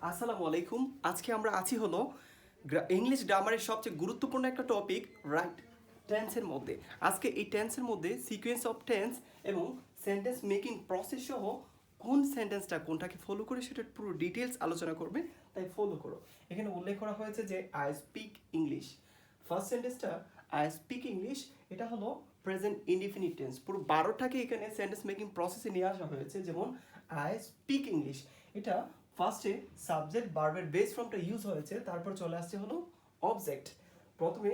আসসালামু আলাইকুম। আজকে আমরা আছি হলো ইংলিশ গ্রামারের সবচেয়ে গুরুত্বপূর্ণ একটা টপিক, রাইট টেন্সের মধ্যে। আজকে এই টেন্সের মধ্যে সিকোয়েন্স অফ টেন্স এবং সেন্টেন্স মেকিং প্রসেস সহ কোন সেন্টেন্সটা কোনটাকে ফলো করে সেটার পুরো ডিটেলস আলোচনা করবে, তাই ফলো করো। এখানে উল্লেখ করা হয়েছে যে আই স্পিক ইংলিশ। ফার্স্ট সেন্টেন্সটা আই স্পিক ইংলিশ, এটা হলো প্রেজেন্ট ইনডিফিনিট টেন্স। পুরো 12টাকে এখানে সেন্টেন্স মেকিং প্রসেসে নিয়ে আসা হয়েছে। যেমন আই স্পিক ইংলিশ, এটা ফার্স্টে সাবজেক্ট ভার্বের বেস ফর্মটা ইউজ হয়েছে, তারপর চলে আসছে হলো অবজেক্ট। প্রথমে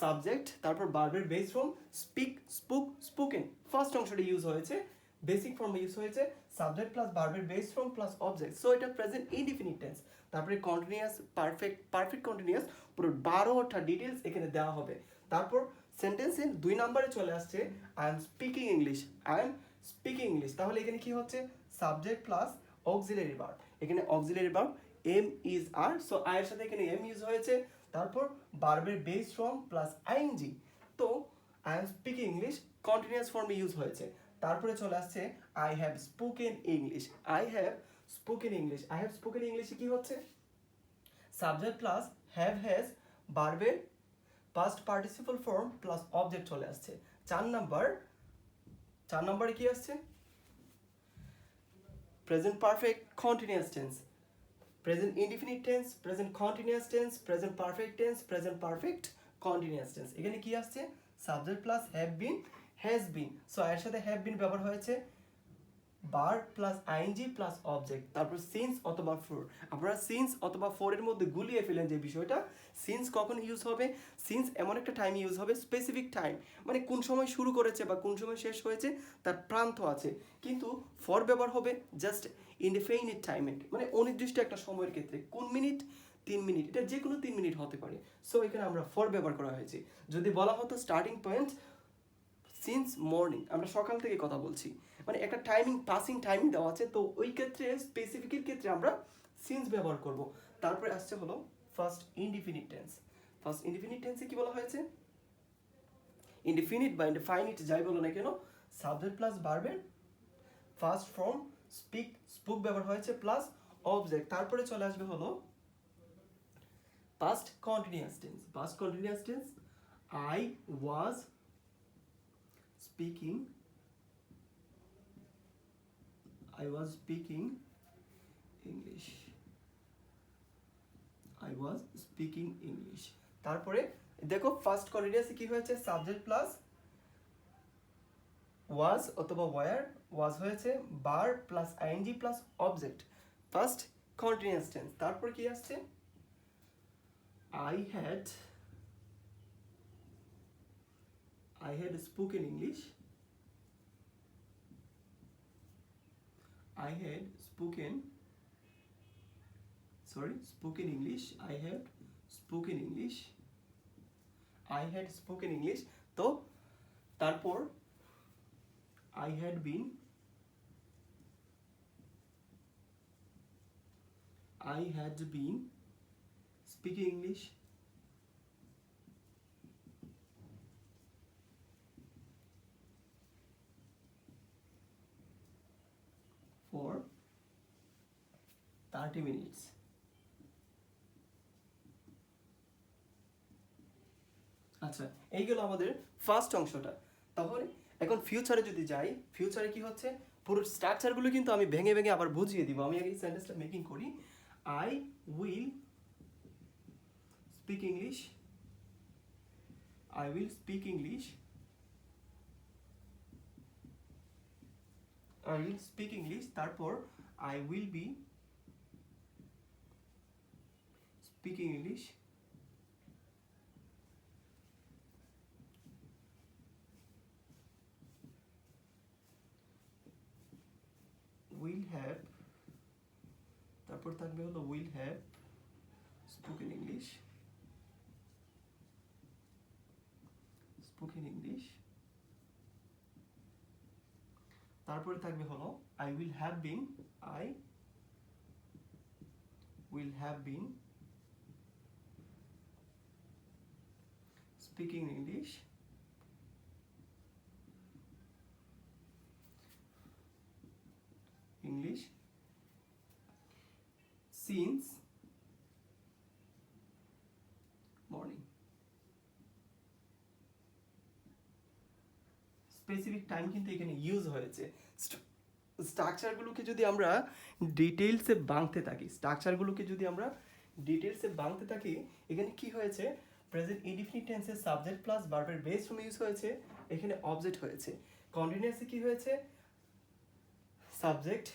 সাবজেক্ট, তারপর ভার্বের base form speak, স্পুক, spoken. First অংশটা ইউজ হয়েছে, বেসিক ফর্মে ইউজ হয়েছে সাবজেক্ট প্লাস ভার্বের base form plus object. So এটা প্রেজেন্ট ইনডিফিনিট টেন্স। তারপরে কন্টিনিউয়াস, পারফেক্ট, পারফেক্ট কন্টিনিউয়াস, পুরো 12টা ডিটেলস এখানে দেওয়া হবে। তারপর সেন্টেন্সের 2 নম্বরে চলে আসছে I am speaking English. I am speaking English, তাহলে এখানে কি হচ্ছে সাবজেক্ট প্লাস অক্সিলারি ভার্ব। এখানে auxiliary verb am is are, so I এর সাথে এখানে এম ইউজ হয়েছে। তারপর ভার্বের বেস ফর্ম প্লাস আইএনজি, তো I am speaking English continuous ফর্মে ইউজ হয়েছে। তারপরে চলে আসছে I have spoken English. I have spoken English, I have spoken ইংলিশে কি হচ্ছে সাবজেক্ট প্লাস হ্যাভ হ্যাজ ভার্বের past participle form plus object চলে আসছে। 4 নম্বরে কি আসছে present perfect continuous tense, present indefinite tense, present continuous tense, present perfect tense, present perfect continuous tense. এখানে কি আসছে subject plus have been, has been. So এর সাথে হ্যাভ বিন ব্যবহার হয়েছে verb plus ING plus object. তারপর since অথবা for. আপনারা সিন্স অথবা ফর এর মধ্যে গুলিয়ে ফেলেন যে বিষয়টা। সিন্স কখন ইউজ হবে? সিন্স এমন একটা টাইম ইউজ হবে, স্পেসিফিক টাইম, মানে কোন সময় শুরু করেছে বা কোন সময় শেষ হয়েছে তার প্রান্ত আছে। কিন্তু ফর ব্যবহার হবে জাস্ট ইনডিফিনিট টাইমে, মানে অনির্দিষ্ট একটা সময়ের ক্ষেত্রে। কোন মিনিট? 3 মিনিট, এটা যে কোনো 3 মিনিট হতে পারে। সো এখানে আমরা ফর ব্যবহার করা হয়েছে। যদি বলা হতো স্টার্টিং পয়েন্ট সিন্স মর্নিং, আমরা সকাল থেকে কথা বলছি, মানে একটা টাইমিং, পাসিং টাইমিং দেওয়া আছে, তো ওই ক্ষেত্রে স্পেসিফিকের ক্ষেত্রে আমরা সিন্স ব্যবহার করব। তারপরে আসছে হলো past indefinite tense. Past indefinite টেন্সে কি বলা হয়েছে? ইনডিফিনিট বা ইনডিফাইনিট যাই বলো না কেন, সাবজেক্ট প্লাস ভার্বের ফার্স্ট ফর্ম স্পিক, স্পুক ব্যবহার হয়েছে প্লাস অবজেক্ট। তারপরে চলে আসবে হলো past continuous tense. Past continuous tense I was speaking, I was speaking English. I was speaking English. তারপরে দেখো ফার্স্ট কন্টিনিউয়াসে কি হয়েছে সাবজেক্ট প্লাস ওয়াজ অথবা ওয়্যার, ওয়াজ হয়েছে বার plus ING plus object, past continuous tense. তারপর কি আসছে I had spoken English. I had spoken spoken English. I had spoken English. I had spoken English. তো তারপর I had been speaking English. For 30 minutes. আচ্ছা, এইগুলো আমাদের first অংশটা। তাহলে এখন ফিউচারে যদি যাই, ফিউচারে কি হচ্ছে পুরো স্ট্রাকচারগুলো কিন্তু আমি ভেঙে ভেঙে আবার বুঝিয়ে দিব। আমি আগে সেন্টেন্সটা মেকিং করি। I will speak English, I will speak English, I will speak English. তারপর I will be speaking English, will have, তারপর থাকবে হলো will have spoken English, spoken English. তারপরে থাকবে হলো I will have been, I will have been speaking English, since morning. Specific time কিন্তু এখানে use হয়েছে। স্ট্রাকচারগুলোকে যদি আমরা ডিটেলসে ভাঙতে থাকি, এখানে কি হয়েছে, প্রেজেন্ট ইনডিফিনিট টেন্সে সাবজেক্ট প্লাস ভার্বের বেস ফর্ম ইউজ হয়েছে, এখানে অবজেক্ট হয়েছে। কন্টিনিউয়াসে কি হয়েছে, subject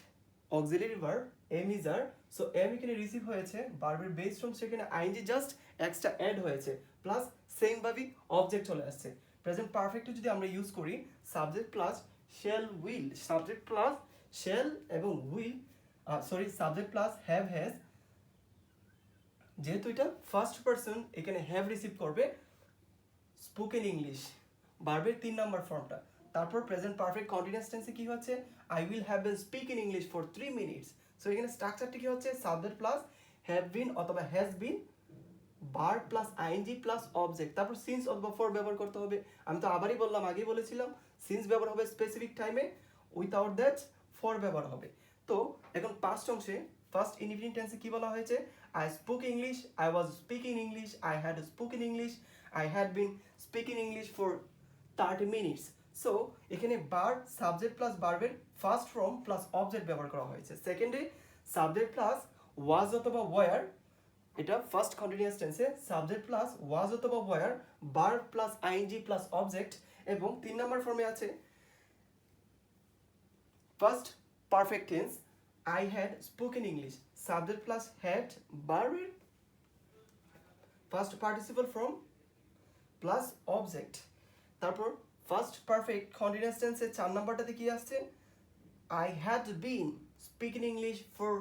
auxiliary verb am is are, so am এখানে রিসিভ হয়েছে, ভার্বের বেস ফর্ম সেখানে আইএনজি জাস্ট এক্সট্রা অ্যাড হয়েছে, প্লাস সেম ভাবেই অবজেক্ট চলে আসছে। প্রেজেন্ট পারফেক্টে যদি আমরা ইউজ করি subject plus shall will, subject plus shall এবং will, subject plus have has, যেহেতু এটা ফার্স্ট পারসন এখানে হ্যাভ রিসিভ করবে স্পোকেন ইংলিশ ভার্বের 3 নাম্বার ফর্মটা। তারপর প্রেজেন্ট পারফেক্ট কন্টিনিউয়াস টেন্সে কি হচ্ছে, I will have been speaking English for 3 minutes. So এখানে স্ট্রাকচারটি কি হচ্ছে, সাবজেক্ট প্লাস হ্যাভ বিন অথবা has been, verb plus ING plus object, তারপর সিন্স অথবা ফর ব্যবহার করতে হবে। আমি তো আবারই বললাম, আগেই বলেছিলাম সিন্স ব্যবহার হবে স্পেসিফিক টাইমে, উইথাউট দ্যাট ফর ব্যবহার হবে। তো এখন পাস্ট অংশে ফার্স্ট ইনডিফিনিট টেন্সে কি বলা হয়েছে, I spoke English, I was speaking English, I had spoken English, I had been speaking English for 30 minutes. So এখানে ভার্ব সাবজেক্ট প্লাস ভার্বের ফার্স্ট ফর্ম প্লাস অবজেক্ট ব্যবহার করা হয়েছে। সেকেন্ডে সাবজেক্ট প্লাস ওয়াজ অথবা ওয়ার, এটা ফার্স্ট কন্টিনিউয়াস টেন্সে subject plus was অথবা were, verb plus ING plus object, এবং 3 নাম্বার ফর্মে আছে past perfect tense I had spoken English, subject plus had, ভার্বের past participle form plus object. তারপর past perfect continuous টেন্সে 4 নাম্বারটাতে কি আসছে, I had been speaking English for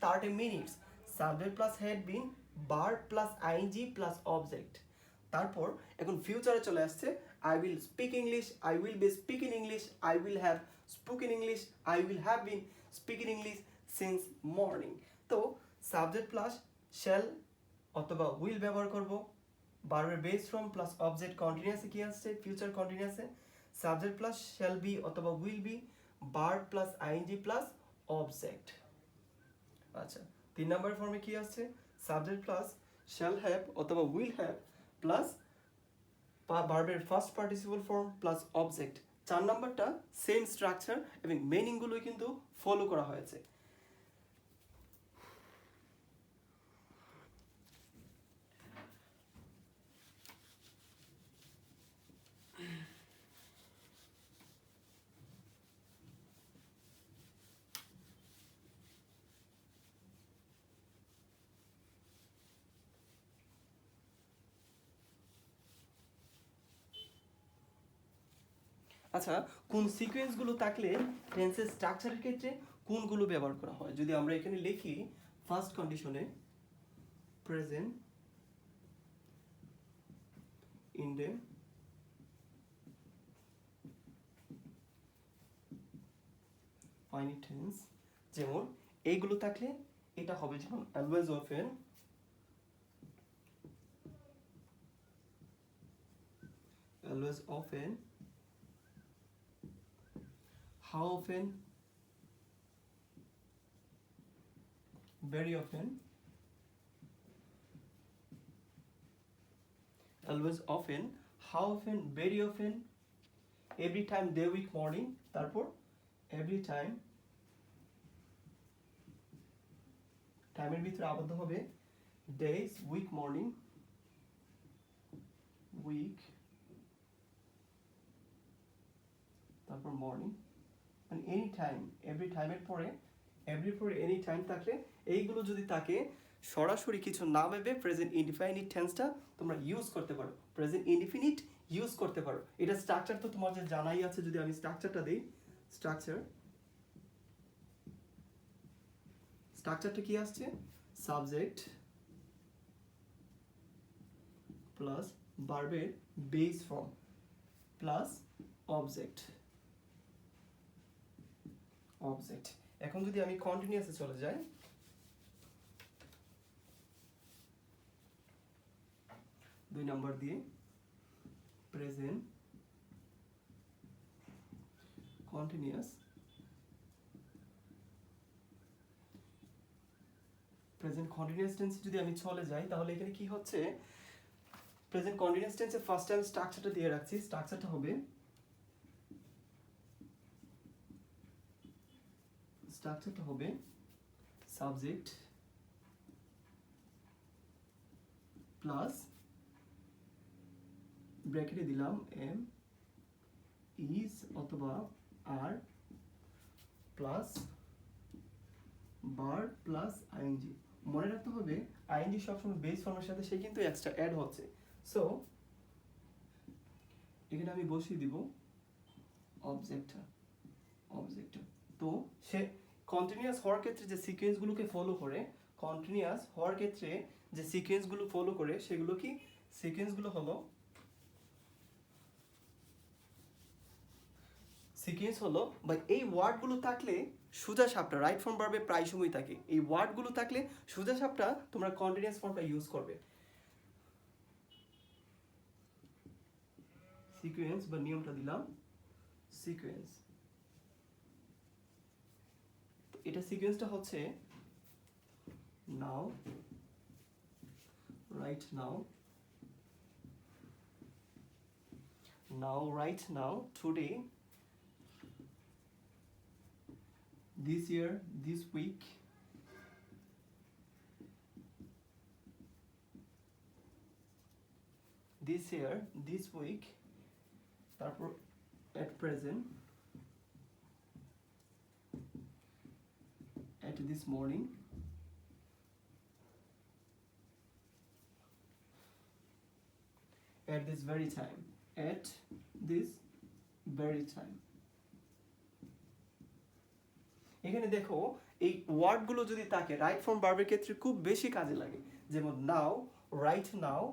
30 minutes, subject plus had been, verb plus ing plus object। তারপর এখন ফিউচারে চলে আসছে, I will speak English, I will be speaking English, I will have spoken English, I will have been speaking English since morning। তো subject plus shall অথবা will ব্যবহার করব, ভার্বের বেস ফর্ম প্লাস অবজেক্ট কন্টিনিউয়াসে কি আসছে, ফিউচার কন্টিনিউয়াসে subject plus shall be অথবা will be, verb plus ING plus object. আচ্ছা, 3 নাম্বার ফর্মে কি আসছে, সাবজেক্ট প্লাস শ্যাল হ্যাভ অথবা উইল হ্যাভ প্লাস ভার্বের past participle form plus object. 4 নাম্বারটা সেম স্ট্রাকচার এবং মিনিংগুলোই কিন্তু ফলো করা হয়েছে। আচ্ছা, কোন সিকোয়েন্সগুলো থাকলে টেন্সের স্ট্রাকচারের ক্ষেত্রে কোনগুলো ব্যবহার করা হয়, যদি আমরা এখানে লিখি ফার্স্ট কন্ডিশনে প্রেজেন্ট ইনডেফিনিট টেন্স, যেমন এইগুলো থাকলে এটা হবে, যেমন always often, always often, how often, very often, always often, how often, very often, every time, day, week, morning, তারপর every time, টাইমের ভিতরে আবদ্ধ হবে days, week, morning, week, তারপর মর্নিং, মানে এনি টাইম, এভরি টাইমের পরে এভরি পরে এনি টাইম থাকলে, এইগুলো যদি থাকে সরাসরি কিছু না ভেবে প্রেজেন্ট ইনডিফিনিট টেন্সটা তোমরা ইউজ করতে পারো, প্রেজেন্ট ইনডিফিনিট ইউজ করতে পারো। এটা স্ট্রাকচার তো তোমাদের জানাই আছে, যদি আমি স্ট্রাকচারটা দিই, স্ট্রাকচারটা কি আসছে, সাবজেক্ট প্লাস ভার্বের বেস ফর্ম প্লাস অবজেক্ট। এখন যদি আমি কন্টিনিউয়াসে চলে যাই, দুই নাম্বার দিয়ে প্রেজেন্ট কন্টিনিউয়াস প্রেজেন্ট কন্টিনিউয়াস টেন্সে যদি আমি চলে যাই তাহলে এখানে কি হচ্ছে, প্রেজেন্ট কন্টিনিউয়াস টেন্সে ফার্স্ট টাইম স্ট্রাকচারটা দিয়ে রাখছি। স্ট্রাকচারটা হবে সাবজেক্ট প্লাস ব্র্যাকেটে দিলাম এম ইজ অথবা আর প্লাস বার প্লাস আইএনজি। মনে রাখতে হবে আইএনজি সবসময় বেস ফর্মের সাথে সে কিন্তু এক্সট্রা অ্যাড হচ্ছে। সো এখানে আমি বসিয়ে দিব অবজেক্টটা। তো সে কন্টিনিউয়াস হওয়ার ক্ষেত্রে যে সিকোয়েন্সগুলোকে ফলো করে, সেগুলো কি সিকোয়েন্সগুলো হলো বা এই ওয়ার্ডগুলো থাকলে সোজা সাপটা রাইট ফর্ম ভার্বে প্রায় সময় থাকে। এই ওয়ার্ডগুলো থাকলে সোজা সাপটা তোমরা কন্টিনিউয়াস ফর্মটা ইউজ করবে। সিকোয়েন্স বা নিয়মটা দিলাম সিকোয়েন্স। এটা সিকোয়েন্সটা হচ্ছে now, right now, right now, today, this year, this week, this week, তারপর at present, at this morning, at this very time, at this very time. এখানে দেখো এই ওয়ার্ডগুলো যদি থাকে রাইট ফর্ম ভার্বের ক্ষেত্রে খুব বেশি কাজে লাগে। যেমন now, right now,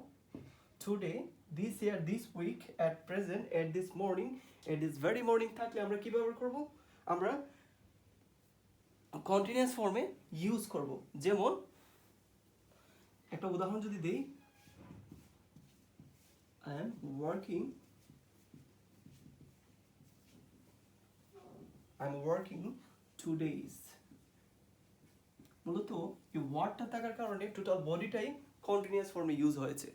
today, this year, this week, at present, at this morning, at this very morning থাকলে আমরা কি ব্যবহার করব? আমরা কন্টিনিউয়াস ফর্মে ইউজ করব। যেমন একটা উদাহরণ যদি দেই, I am working 2 days. মূলত এই ওয়ার্ডটা থাকার কারণে টোটাল বডিটাই কন্টিনিউয়াস ফর্মে ইউজ হয়েছে।